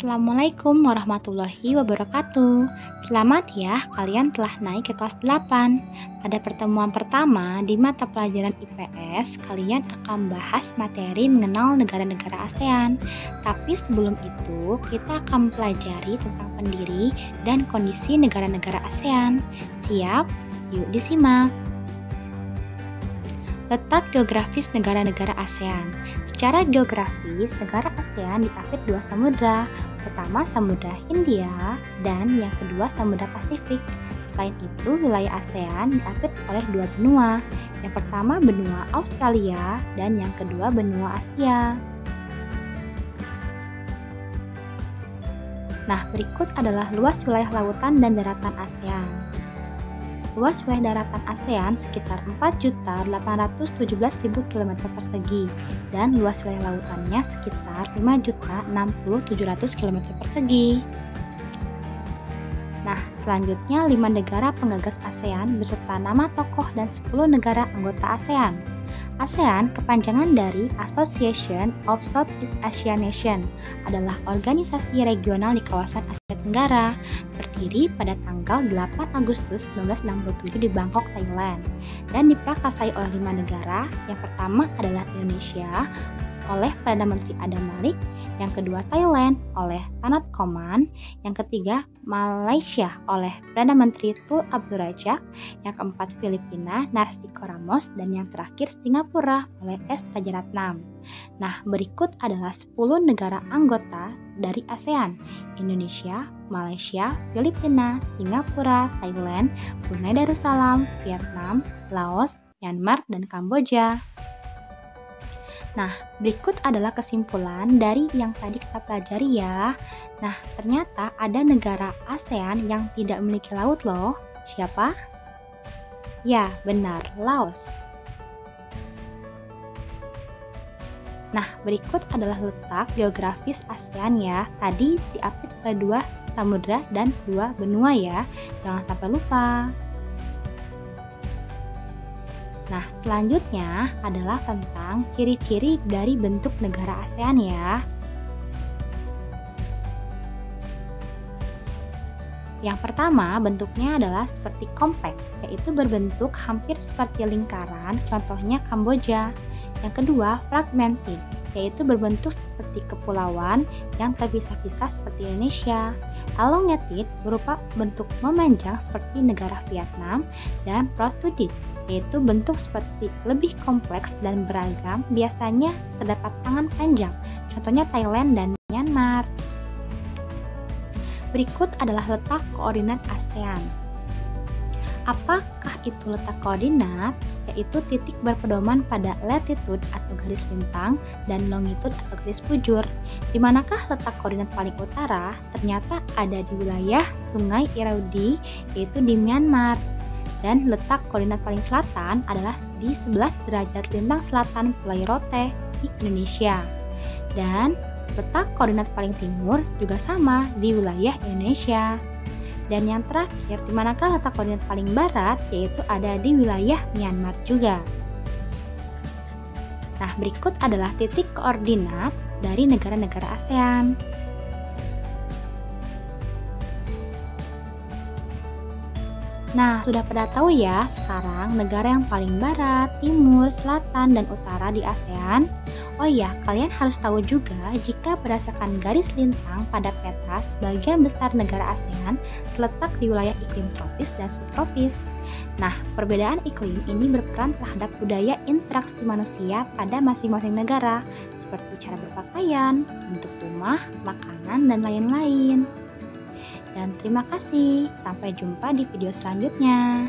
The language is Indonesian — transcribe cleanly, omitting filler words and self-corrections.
Assalamualaikum warahmatullahi wabarakatuh. Selamat ya, kalian telah naik ke kelas 8. Pada pertemuan pertama di mata pelajaran IPS, kalian akan bahas materi mengenal negara-negara ASEAN. Tapi sebelum itu, kita akan pelajari tentang pendiri dan kondisi negara-negara ASEAN. Siap? Yuk disimak. Letak geografis negara-negara ASEAN. Secara geografis, negara ASEAN diapit dua samudra. Pertama, Samudra Hindia dan yang kedua Samudra Pasifik. Selain itu, wilayah ASEAN diapit oleh dua benua. Yang pertama benua Australia dan yang kedua benua Asia. Nah, berikut adalah luas wilayah lautan dan daratan ASEAN. Luas wilayah daratan ASEAN sekitar 4.817.000 km persegi dan luas wilayah lautannya sekitar 5.060.700 km persegi. Nah, selanjutnya 5 negara penggagas ASEAN beserta nama tokoh dan 10 negara anggota ASEAN. ASEAN, kepanjangan dari Association of Southeast Asian Nations, adalah organisasi regional di kawasan Asia Tenggara, berdiri pada tanggal 8 Agustus 1967 di Bangkok, Thailand, dan diprakarsai oleh 5 negara. Yang pertama adalah Indonesia oleh Perdana Menteri Adam Malik, yang kedua Thailand oleh Tanat Koman, yang ketiga Malaysia oleh Perdana Menteri Tun Abdul Razak, yang keempat Filipina Narcisco Ramos, dan yang terakhir Singapura oleh S. Rajaratnam. Nah, berikut adalah 10 negara anggota dari ASEAN: Indonesia, Malaysia, Filipina, Singapura, Thailand, Brunei Darussalam, Vietnam, Laos, Myanmar, dan Kamboja. Nah, berikut adalah kesimpulan dari yang tadi kita pelajari ya. Nah, ternyata ada negara ASEAN yang tidak memiliki laut loh. Siapa? Ya, benar, Laos. Nah, berikut adalah letak geografis ASEAN ya. Tadi diapit pada 2 samudra dan 2 benua ya. Jangan sampai lupa. Nah, selanjutnya adalah tentang ciri-ciri dari bentuk negara ASEAN ya. Yang pertama, bentuknya adalah seperti kompak, yaitu berbentuk hampir seperti lingkaran, contohnya Kamboja. Yang kedua, fragmented, yaitu berbentuk seperti kepulauan yang terpisah-pisah seperti Indonesia. Elongated berupa bentuk memanjang seperti negara Vietnam, dan protruded, yaitu bentuk seperti lebih kompleks dan beragam, biasanya terdapat tangan panjang, contohnya Thailand dan Myanmar. Berikut adalah letak koordinat ASEAN. Apakah itu letak koordinat? Yaitu titik berpedoman pada latitude atau garis lintang dan longitude atau garis bujur. Di manakah letak koordinat paling utara? Ternyata ada di wilayah Sungai Irrawaddy, yaitu di Myanmar. Dan letak koordinat paling selatan adalah di 11 derajat lintang selatan Pulau Rote di Indonesia. Dan letak koordinat paling timur juga sama di wilayah Indonesia. Dan yang terakhir, di manakah letak koordinat paling barat? Yaitu ada di wilayah Myanmar juga. Nah, berikut adalah titik koordinat dari negara-negara ASEAN. Nah, sudah pada tahu ya sekarang negara yang paling barat, timur, selatan, dan utara di ASEAN? Oh iya, kalian harus tahu juga jika berdasarkan garis lintang pada peta, sebagian besar negara ASEAN terletak di wilayah iklim tropis dan subtropis. Nah, perbedaan iklim ini berperan terhadap budaya interaksi manusia pada masing-masing negara, seperti cara berpakaian, bentuk rumah, makanan, dan lain-lain. Dan terima kasih, sampai jumpa di video selanjutnya.